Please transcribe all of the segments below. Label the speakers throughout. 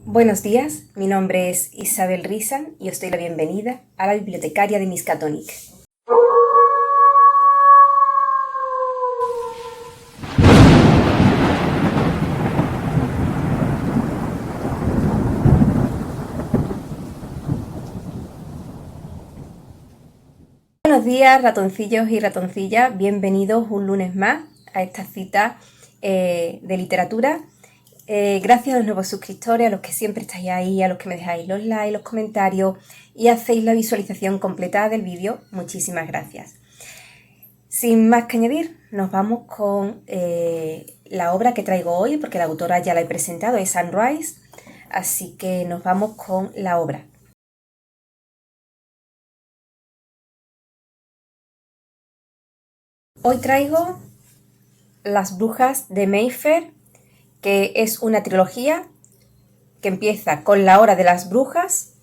Speaker 1: Buenos días, mi nombre es Isabel Rizan y os doy la bienvenida a la bibliotecaria de Miskatonic. Buenos días, ratoncillos y ratoncillas, bienvenidos un lunes más a esta cita de literatura. Gracias a los nuevos suscriptores, a los que siempre estáis ahí, a los que me dejáis los likes, los comentarios y hacéis la visualización completa del vídeo. Muchísimas gracias. Sin más que añadir, nos vamos con la obra que traigo hoy, porque la autora ya la he presentado, es Anne Rice, así que nos vamos con la obra. Hoy traigo Las brujas de Mayfair, que es una trilogía que empieza con La hora de las brujas,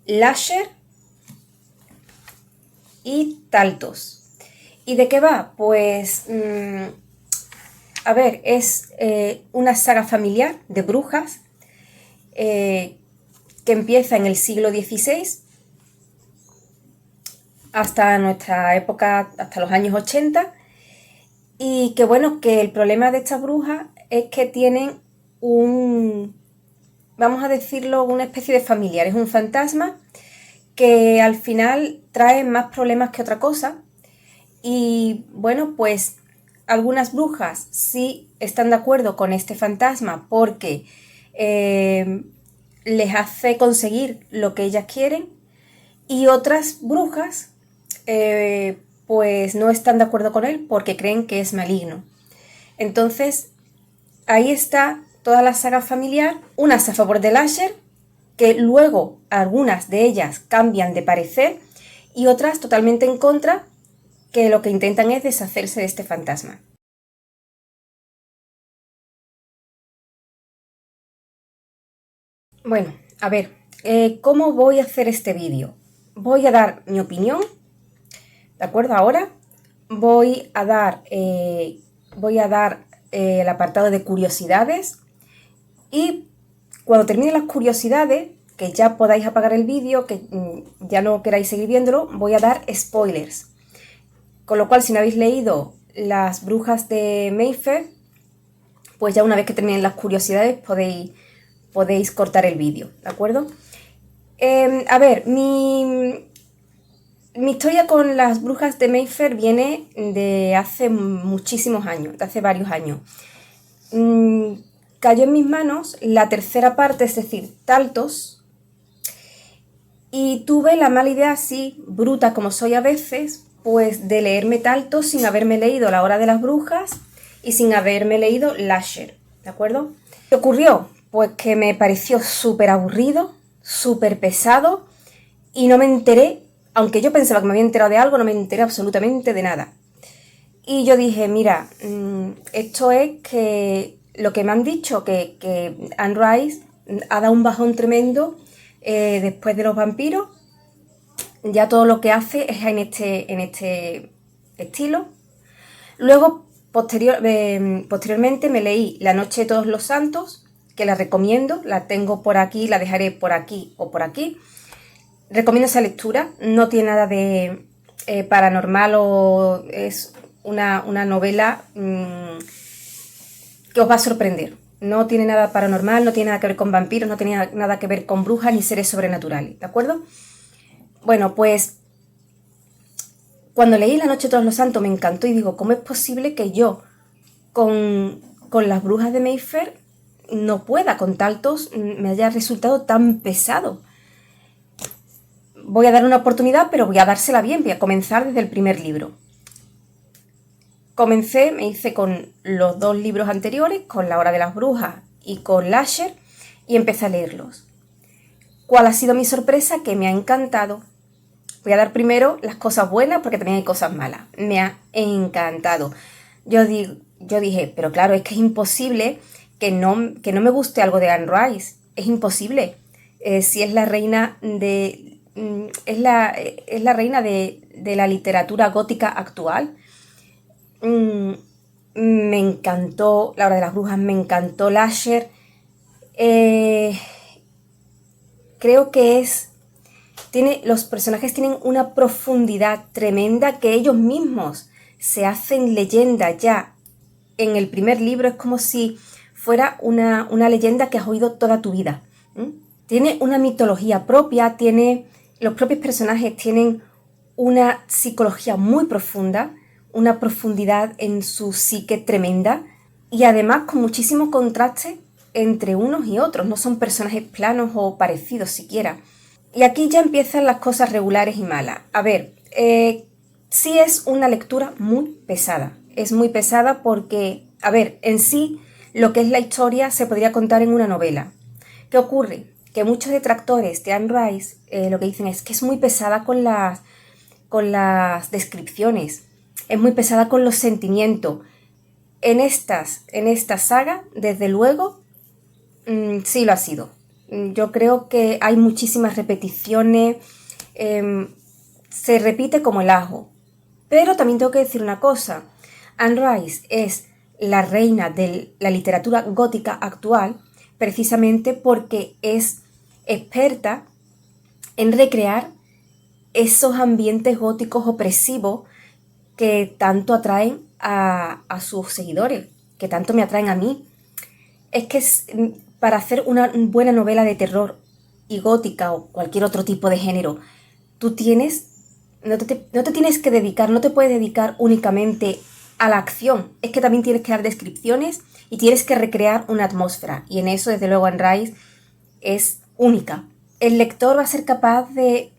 Speaker 1: Lasher y Taltos. ¿Y de qué va? Pues, a ver, es una saga familiar de brujas que empieza en el siglo XVI hasta nuestra época, hasta los años 80, y que bueno, que el problema de estas brujas es que tienen vamos a decirlo, una especie de familiar, es un fantasma que al final trae más problemas que otra cosa. Y bueno, pues algunas brujas sí están de acuerdo con este fantasma porque les hace conseguir lo que ellas quieren, y otras brujas pues no están de acuerdo con él porque creen que es maligno. Entonces ahí está toda la saga familiar, unas a favor de Lasher, que luego algunas de ellas cambian de parecer, y otras totalmente en contra, que lo que intentan es deshacerse de este fantasma. Bueno, a ver, ¿cómo voy a hacer este vídeo? Voy a dar mi opinión, ¿de acuerdo? Ahora voy a dar el apartado de curiosidades, y cuando termine las curiosidades, que ya podáis apagar el vídeo, que ya no queráis seguir viéndolo, voy a dar spoilers. Con lo cual, si no habéis leído Las brujas de Mayfair, pues ya una vez que terminen las curiosidades podéis cortar el vídeo, ¿de acuerdo? A ver, mi historia con Las brujas de Mayfair viene de hace muchísimos años, de hace varios años. Cayó en mis manos la tercera parte, es decir, Taltos, y tuve la mala idea, así bruta como soy a veces, pues de leerme Taltos sin haberme leído La hora de las brujas y sin haberme leído Lasher, ¿de acuerdo? ¿Qué ocurrió? Pues que me pareció súper aburrido, súper pesado, y no me enteré, aunque yo pensaba que me había enterado de algo, no me enteré absolutamente de nada. Y yo dije, mira, esto es que lo que me han dicho, que Anne Rice ha dado un bajón tremendo después de los vampiros. Ya todo lo que hace es en este estilo. Luego, posteriormente me leí La noche de todos los santos, que la recomiendo, la tengo por aquí, la dejaré por aquí o por aquí. Recomiendo esa lectura, no tiene nada de paranormal, o es una novela que os va a sorprender. No tiene nada paranormal, no tiene nada que ver con vampiros, no tiene nada que ver con brujas ni seres sobrenaturales, ¿de acuerdo? Bueno, pues cuando leí La noche de todos los santos me encantó, y digo, ¿cómo es posible que yo con Las brujas de Mayfair no pueda, con Taltos me haya resultado tan pesado? Voy a dar una oportunidad, pero voy a dársela bien, voy a comenzar desde el primer libro. Comencé, me hice con los dos libros anteriores, con La hora de las brujas y con Lasher, y empecé a leerlos. ¿Cuál ha sido mi sorpresa? Que me ha encantado. Voy a dar primero las cosas buenas, porque también hay cosas malas. Me ha encantado. Yo dije, pero claro, es que es imposible que no me guste algo de Anne Rice. Es imposible. Si es la reina de... es la reina de la literatura gótica actual. me encantó La Hora de las Brujas, me encantó Lasher. Creo que los personajes tienen una profundidad tremenda que ellos mismos se hacen leyenda ya. En el primer libro es como si fuera una leyenda que has oído toda tu vida. Tiene una mitología propia, los propios personajes tienen una psicología muy profunda, una profundidad en su psique tremenda y además con muchísimo contraste entre unos y otros. No son personajes planos o parecidos siquiera. Y aquí ya empiezan las cosas regulares y malas. A ver, sí es una lectura muy pesada. Es muy pesada porque, a ver, en sí lo que es la historia se podría contar en una novela. ¿Qué ocurre? Que muchos detractores de Anne Rice lo que dicen es que es muy pesada con las descripciones, es muy pesada con los sentimientos. En esta saga, desde luego, sí lo ha sido. Yo creo que hay muchísimas repeticiones, se repite como el ajo. Pero también tengo que decir una cosa, Anne Rice es la reina de la literatura gótica actual precisamente porque es experta en recrear esos ambientes góticos opresivos que tanto atraen a sus seguidores, que tanto me atraen a mí. Es que para hacer una buena novela de terror y gótica o cualquier otro tipo de género, no te tienes que dedicar, no te puedes dedicar únicamente a la acción, es que también tienes que dar descripciones y tienes que recrear una atmósfera, y en eso desde luego Anne Rice es única. El lector va a ser capaz de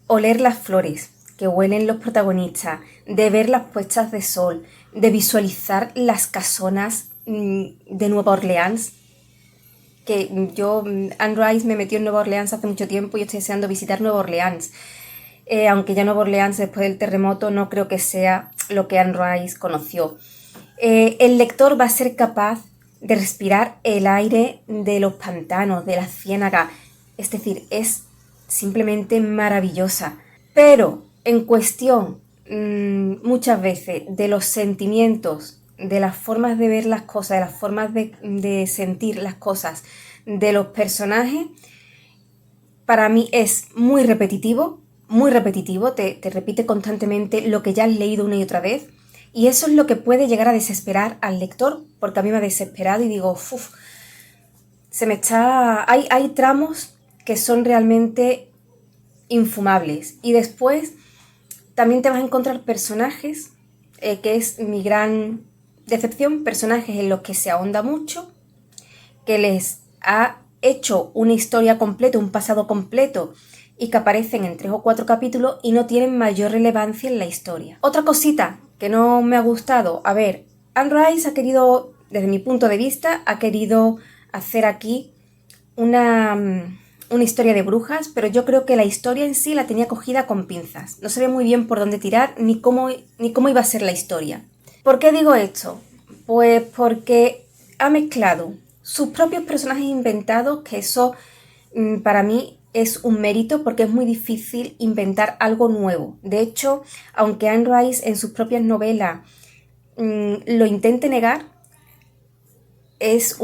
Speaker 1: oler las flores que huelen los protagonistas, de ver las puestas de sol, de visualizar las casonas de Nueva Orleans, que Anne Rice me metió en Nueva Orleans hace mucho tiempo y estoy deseando visitar Nueva Orleans. Aunque ya Nueva Orleans después del terremoto no creo que sea lo que Anne Rice conoció. El lector va a ser capaz de respirar el aire de los pantanos, de la ciénaga, es decir, es simplemente maravillosa. Pero en cuestión muchas veces de los sentimientos, de las formas de ver las cosas, de las formas de sentir las cosas de los personajes, para mí es muy repetitivo, te repite constantemente lo que ya has leído una y otra vez, y eso es lo que puede llegar a desesperar al lector, porque a mí me ha desesperado y digo, hay tramos que son realmente infumables. Y después también te vas a encontrar personajes, que es mi gran decepción, personajes en los que se ahonda mucho, que les ha hecho una historia completa, un pasado completo, y que aparecen en 3 o 4 capítulos y no tienen mayor relevancia en la historia. Otra cosita que no me ha gustado, a ver, Anne Rice ha querido, desde mi punto de vista, ha querido hacer aquí una historia de brujas, pero yo creo que la historia en sí la tenía cogida con pinzas. No sabía muy bien por dónde tirar ni cómo iba a ser la historia. ¿Por qué digo esto? Pues porque ha mezclado sus propios personajes inventados, que eso para mí es un mérito porque es muy difícil inventar algo nuevo. De hecho, aunque Anne Rice en sus propias novelas lo intente negar, es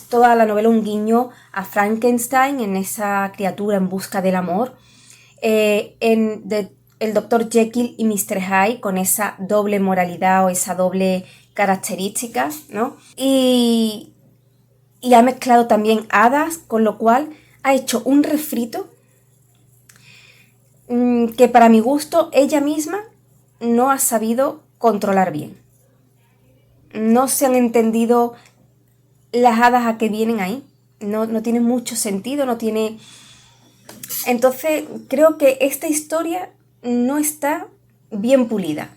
Speaker 1: toda la novela un guiño a Frankenstein, en esa criatura en busca del amor, el Dr. Jekyll y Mr. Hyde, con esa doble moralidad o esa doble característica, ¿no? Y ha mezclado también hadas, con lo cual ha hecho un refrito que para mi gusto ella misma no ha sabido controlar bien. No se han entendido las hadas a que vienen ahí. No tiene mucho sentido, no tiene... Entonces creo que esta historia no está bien pulida.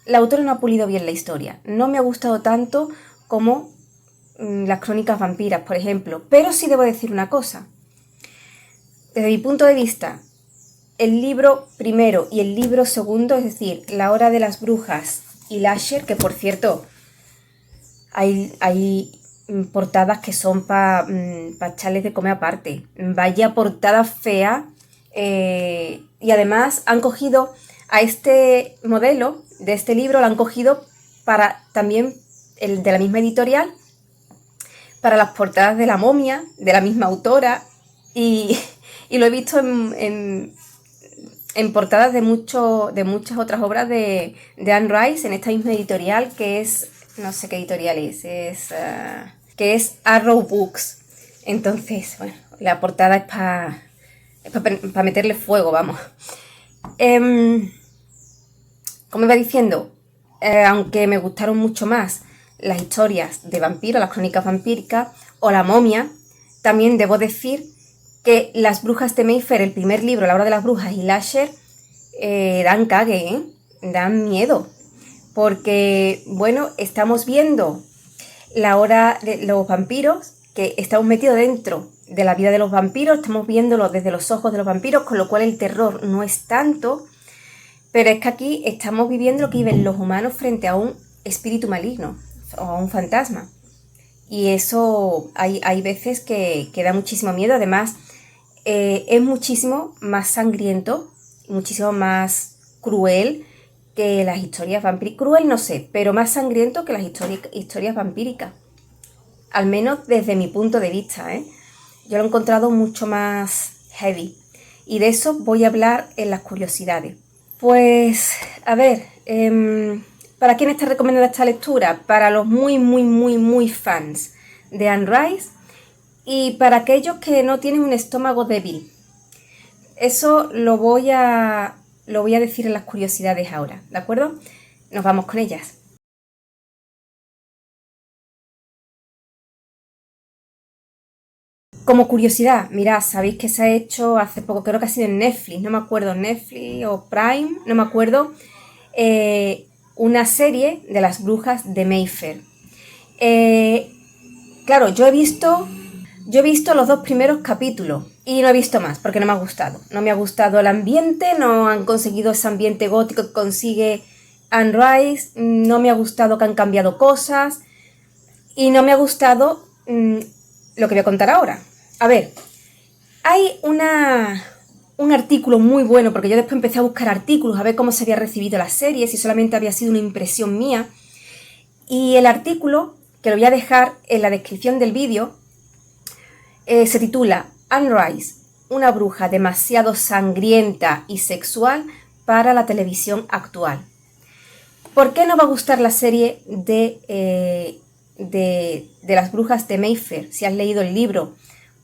Speaker 1: La autora no ha pulido bien la historia. No me ha gustado tanto como las crónicas vampiras, por ejemplo. Pero sí debo decir una cosa. Desde mi punto de vista, el libro primero y el libro segundo, es decir, La Hora de las Brujas y Lasher, que por cierto hay portadas que son para echarles de comer aparte. Vaya portada fea. Y además han cogido a este modelo de este libro, lo han cogido para también el de la misma editorial, para las portadas de La momia, de la misma autora, y lo he visto en portadas de muchas otras obras de Anne Rice, en esta misma editorial, que es, no sé qué editorial que es Arrow Books. Entonces, bueno, la portada es para meterle fuego, vamos. Como iba diciendo, aunque me gustaron mucho más las historias de vampiros, las crónicas vampíricas o La momia, también debo decir que Las brujas de Mayfair, el primer libro, La hora de las brujas, y Lasher, dan cague, dan miedo. Porque, bueno, estamos viendo la hora de los vampiros, que estamos metidos dentro de la vida de los vampiros, estamos viéndolo desde los ojos de los vampiros, con lo cual el terror no es tanto, pero es que aquí estamos viviendo lo que viven los humanos frente a un espíritu maligno o a un fantasma. Y eso hay veces que da muchísimo miedo. Además, es muchísimo más sangriento, muchísimo más cruel que las historias vampíricas. Cruel no sé, pero más sangriento que las historias vampíricas. Al menos desde mi punto de vista, ¿eh? Yo lo he encontrado mucho más heavy. Y de eso voy a hablar en las curiosidades. Pues, a ver, ¿para quién está recomendada esta lectura? Para los muy fans de Anne Rice y para aquellos que no tienen un estómago débil. Eso lo voy a decir en las curiosidades ahora, ¿de acuerdo? Nos vamos con ellas. Como curiosidad, mirad, sabéis que se ha hecho hace poco, creo que ha sido en Netflix, no me acuerdo, Netflix o Prime, no me acuerdo, una serie de las brujas de Mayfair. Claro, yo he visto los 2 primeros capítulos y no he visto más porque no me ha gustado. No me ha gustado el ambiente, no han conseguido ese ambiente gótico que consigue Anne Rice, no me ha gustado que han cambiado cosas y no me ha gustado lo que voy a contar ahora. A ver, hay un artículo muy bueno, porque yo después empecé a buscar artículos, a ver cómo se había recibido la serie, si solamente había sido una impresión mía. Y el artículo, que lo voy a dejar en la descripción del vídeo, se titula Anne Rice, una bruja demasiado sangrienta y sexual para la televisión actual. ¿Por qué no va a gustar la serie de las brujas de Mayfair si has leído el libro?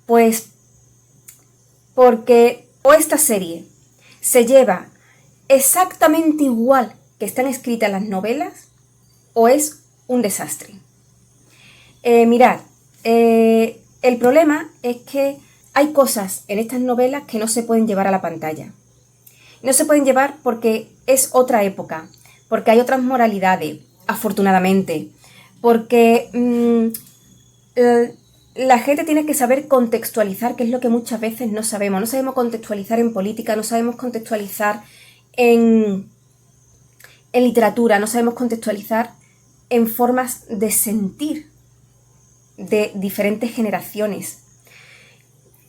Speaker 1: Pues porque o esta serie se lleva exactamente igual que están escritas las novelas o es un desastre. Mirad, el problema es que hay cosas en estas novelas que no se pueden llevar a la pantalla. No se pueden llevar porque es otra época, porque hay otras moralidades, afortunadamente, porque la gente tiene que saber contextualizar, que es lo que muchas veces no sabemos. No sabemos contextualizar en política, no sabemos contextualizar en literatura, no sabemos contextualizar en formas de sentir de diferentes generaciones.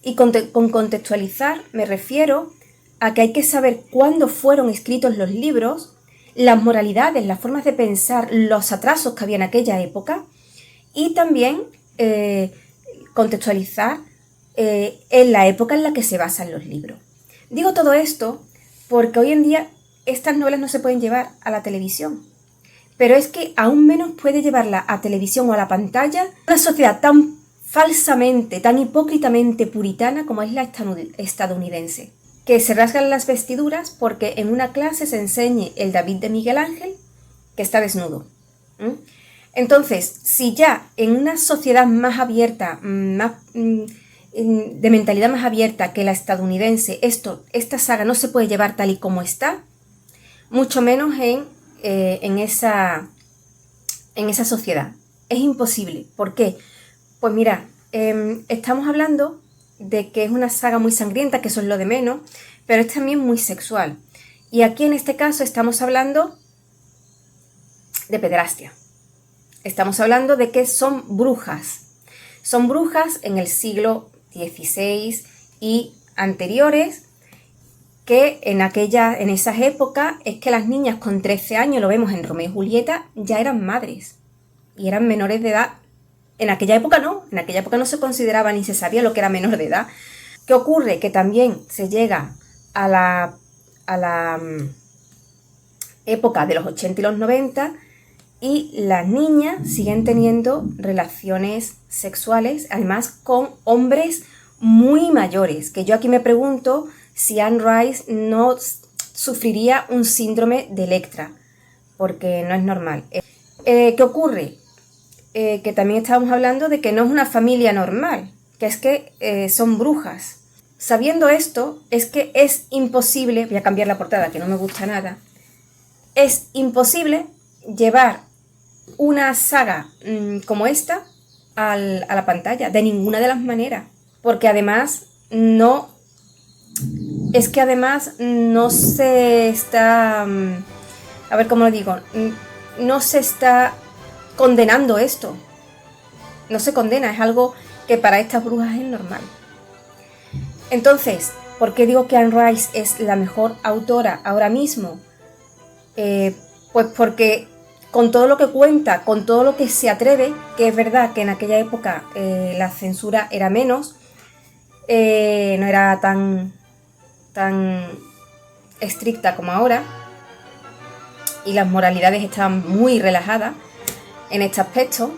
Speaker 1: Y con contextualizar me refiero a que hay que saber cuándo fueron escritos los libros, las moralidades, las formas de pensar, los atrasos que había en aquella época y también contextualizar en la época en la que se basan los libros. Digo todo esto porque hoy en día estas novelas no se pueden llevar a la televisión, pero es que aún menos puede llevarla a televisión o a la pantalla una sociedad tan falsamente, tan hipócritamente puritana como es la estadounidense, que se rasgan las vestiduras porque en una clase se enseñe el David de Miguel Ángel que está desnudo. Entonces, si ya en una sociedad más abierta, de mentalidad más abierta que la estadounidense, esta saga no se puede llevar tal y como está, mucho menos en esa sociedad. Es imposible. ¿Por qué? Pues mira, estamos hablando de que es una saga muy sangrienta, que eso es lo de menos, pero es también muy sexual. Y aquí en este caso estamos hablando de pederastia. Estamos hablando de que son brujas. Son brujas en el siglo XVI y anteriores que en esas épocas es que las niñas con 13 años, lo vemos en Romeo y Julieta, ya eran madres y eran menores de edad. En aquella época no se consideraba ni se sabía lo que era menor de edad. ¿Qué ocurre? Que también se llega a la época de los 80 y los 90 y las niñas siguen teniendo relaciones sexuales, además con hombres muy mayores, que yo aquí me pregunto si Anne Rice no sufriría un síndrome de Electra, porque no es normal. ¿Qué ocurre? Que también estábamos hablando de que no es una familia normal, que es que son brujas. Sabiendo esto, es que es imposible, voy a cambiar la portada que no me gusta nada, es imposible llevar una saga como esta a la pantalla, de ninguna de las maneras, porque además no se está, a ver cómo lo digo, no se está condenando esto, no se condena, es algo que para estas brujas es normal. Entonces, ¿por qué digo que Anne Rice es la mejor autora ahora mismo? Pues porque con todo lo que cuenta, con todo lo que se atreve, que es verdad que en aquella época la censura era menos, no era tan estricta como ahora, y las moralidades estaban muy relajadas en este aspecto,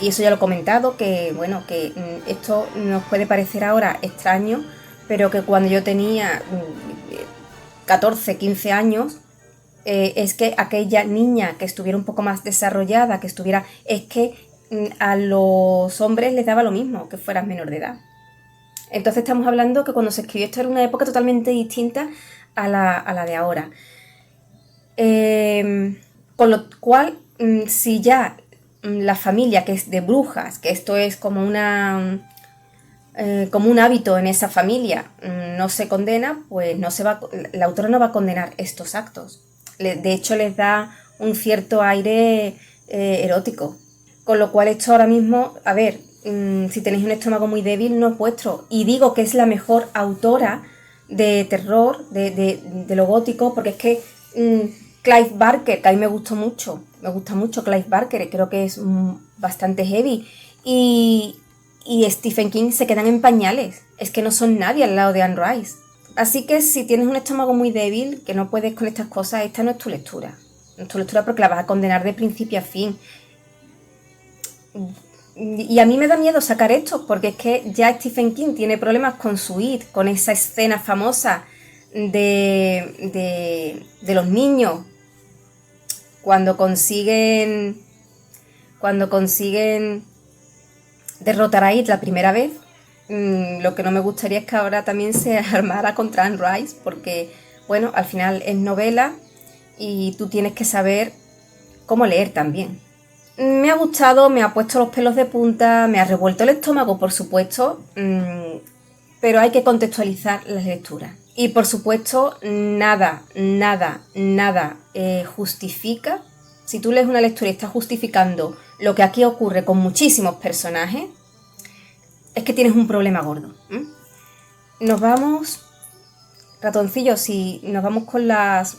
Speaker 1: y eso ya lo he comentado, que bueno, que esto nos puede parecer ahora extraño, pero que cuando yo tenía 14, 15 años, es que aquella niña que estuviera un poco más desarrollada, es que a los hombres les daba lo mismo que fueras menor de edad. Entonces estamos hablando que cuando se escribió esto era una época totalmente distinta a la de ahora. Con lo cual, si ya la familia que es de brujas, que esto es como un hábito en esa familia, no se condena, pues la autora no va a condenar estos actos. De hecho, les da un cierto aire erótico. Con lo cual esto ahora mismo, a ver, si tenéis un estómago muy débil, no es vuestro. Y digo que es la mejor autora de terror, de lo gótico, porque es que Clive Barker, que a mí me gusta mucho Clive Barker, creo que es bastante heavy, y Stephen King se quedan en pañales, es que no son nadie al lado de Anne Rice. Así que si tienes un estómago muy débil, que no puedes con estas cosas, esta no es tu lectura. No es tu lectura porque la vas a condenar de principio a fin. Y a mí me da miedo sacar esto, porque es que ya Stephen King tiene problemas con su It, con esa escena famosa de los niños cuando consiguen derrotar a It la primera vez. Lo que no me gustaría es que ahora también se armara contra Anne Rice, porque bueno, al final es novela y tú tienes que saber cómo leer también. Me ha gustado, me ha puesto los pelos de punta, me ha revuelto el estómago, por supuesto, pero hay que contextualizar las lecturas. Y por supuesto, nada justifica. Si tú lees una lectura y estás justificando lo que aquí ocurre con muchísimos personajes, es que tienes un problema gordo. Nos vamos, ratoncillo, si nos vamos con los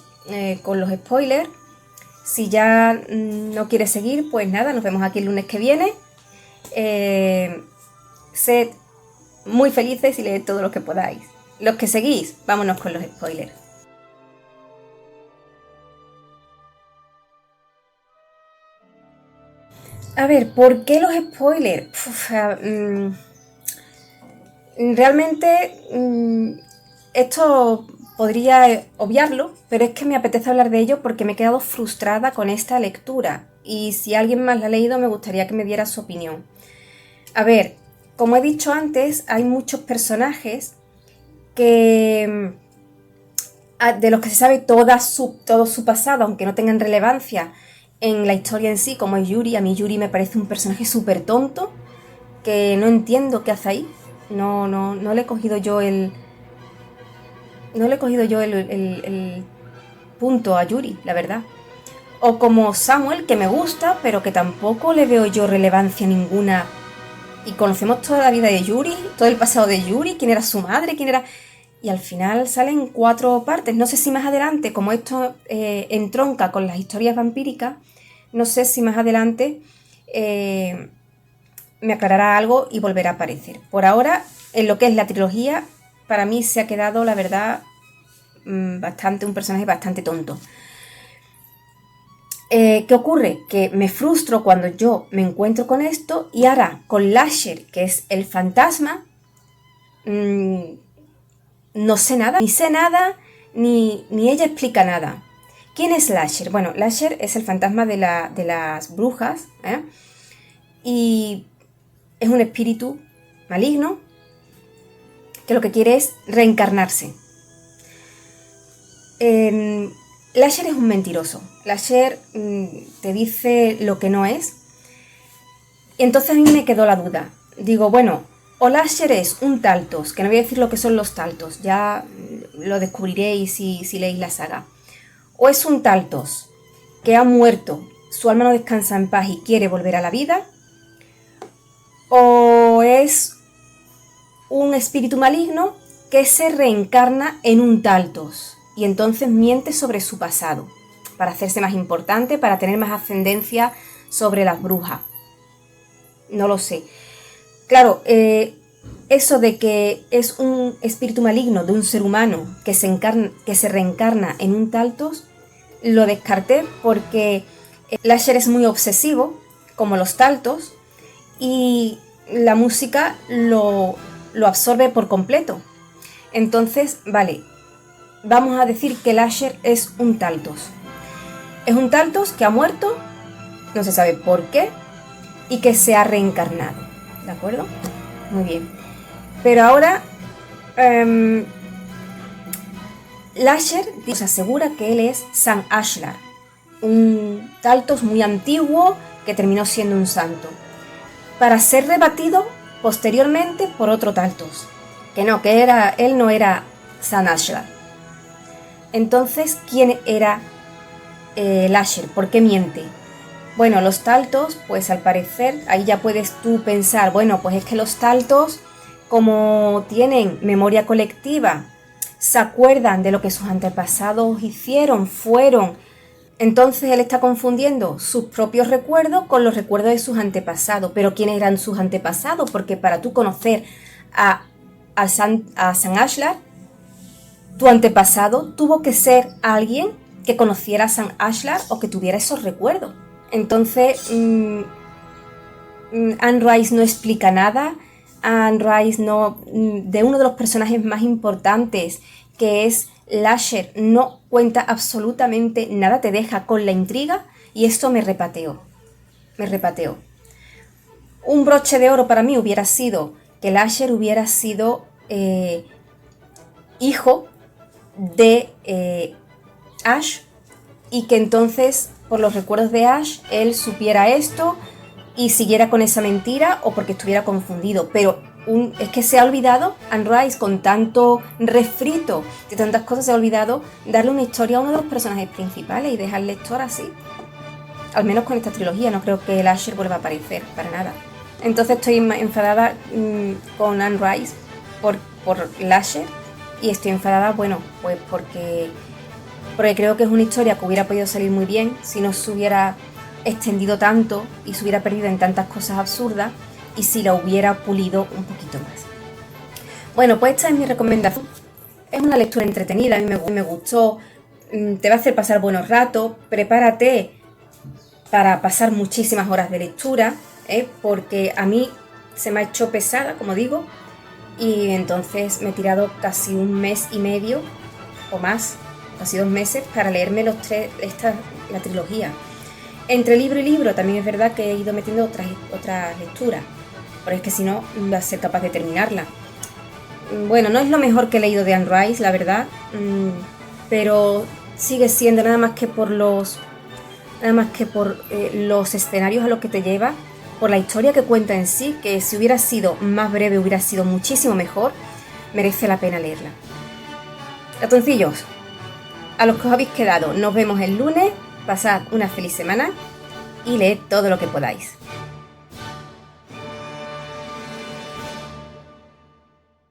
Speaker 1: spoilers. Si ya no quieres seguir, pues nada, nos vemos aquí el lunes que viene. Sed muy felices y leed todo lo que podáis. Los que seguís, vámonos con los spoilers. A ver, ¿por qué los spoilers? Realmente esto podría obviarlo, pero es que me apetece hablar de ello porque me he quedado frustrada con esta lectura y si alguien más la ha leído me gustaría que me diera su opinión. A ver, como he dicho antes, hay muchos personajes de los que se sabe todo su pasado, aunque no tengan relevancia en la historia en sí, como es Yuri. A mí Yuri me parece un personaje súper tonto, que no entiendo qué hace ahí. No le he cogido yo el punto a Yuri, la verdad. O como Samuel, que me gusta, pero que tampoco le veo yo relevancia ninguna. Y conocemos toda la vida de Yuri, todo el pasado de Yuri, quién era su madre, quién era... y al final salen 4 partes. No sé si más adelante, como esto entronca con las historias vampíricas, no sé si más adelante me aclarará algo y volverá a aparecer. Por ahora, en lo que es la trilogía, para mí se ha quedado, la verdad, un personaje bastante tonto. ¿Qué ocurre? Que me frustro cuando yo me encuentro con esto y ahora con Lasher, que es el fantasma, no sé nada, ni ella explica nada. ¿Quién es Lasher? Bueno, Lasher es el fantasma de las brujas, y es un espíritu maligno que lo que quiere es reencarnarse. Lasher es un mentiroso. Lasher te dice lo que no es. Y entonces a mí me quedó la duda. Digo, bueno, o Lasher es un Taltos, que no voy a decir lo que son los Taltos, ya lo descubriréis si leéis la saga. O es un Taltos que ha muerto, su alma no descansa en paz y quiere volver a la vida. O es un espíritu maligno que se reencarna en un Taltos y entonces miente sobre su pasado para hacerse más importante, para tener más ascendencia sobre las brujas. No lo sé. Claro, eso de que es un espíritu maligno de un ser humano que se reencarna en un Taltos, lo descarté porque Lasher es muy obsesivo, como los Taltos, y la música lo absorbe por completo. Entonces, vale, vamos a decir que Lasher es un Taltos. Es un Taltos que ha muerto, no se sabe por qué, y que se ha reencarnado. ¿De acuerdo? Muy bien. Pero ahora, Lasher nos asegura que él es San Ashlar, un Taltos muy antiguo que terminó siendo un santo, para ser rebatido posteriormente por otro Taltos, que él no era San Ashlar. Entonces, ¿quién era Lasher? ¿Por qué miente? Bueno, los Taltos, pues al parecer, ahí ya puedes tú pensar, bueno, pues es que los Taltos, como tienen memoria colectiva, se acuerdan de lo que sus antepasados hicieron, fueron. Entonces él está confundiendo sus propios recuerdos con los recuerdos de sus antepasados. Pero ¿quiénes eran sus antepasados? Porque para tú conocer a San Ashlar, tu antepasado tuvo que ser alguien que conociera a San Ashlar o que tuviera esos recuerdos. Entonces, Anne Rice no explica nada. Anne Rice de uno de los personajes más importantes, que es Lasher, no cuenta absolutamente nada, te deja con la intriga y esto me repateó. Un broche de oro para mí hubiera sido que Lasher hubiera sido hijo de Ash y que entonces por los recuerdos de Ash él supiera esto y siguiera con esa mentira o porque estuviera confundido, pero es que se ha olvidado, Anne Rice, con tanto refrito de tantas cosas, se ha olvidado darle una historia a uno de los personajes principales y dejar al lector así. Al menos con esta trilogía, no creo que Lasher vuelva a aparecer, para nada. Entonces estoy enfadada con Anne Rice por Lasher y estoy enfadada, bueno, pues porque creo que es una historia que hubiera podido salir muy bien si no se hubiera extendido tanto y se hubiera perdido en tantas cosas absurdas y si la hubiera pulido un poquito más. Bueno, pues esta es mi recomendación. Es una lectura entretenida, a mí me gustó, te va a hacer pasar buenos ratos. Prepárate para pasar muchísimas horas de lectura, porque a mí se me ha hecho pesada, como digo, y entonces me he tirado casi 1 mes y medio o más, casi 2 meses para leerme la trilogía. Entre libro y libro también es verdad que he ido metiendo otras lecturas, porque es que si no voy a ser capaz de terminarla. Bueno, no es lo mejor que he leído de Anne Rice, la verdad, pero sigue siendo nada más que por los escenarios a los que te lleva, por la historia que cuenta en sí, que si hubiera sido más breve hubiera sido muchísimo mejor, merece la pena leerla. Ratoncillos, a los que os habéis quedado, nos vemos el lunes, pasad una feliz semana y leed todo lo que podáis.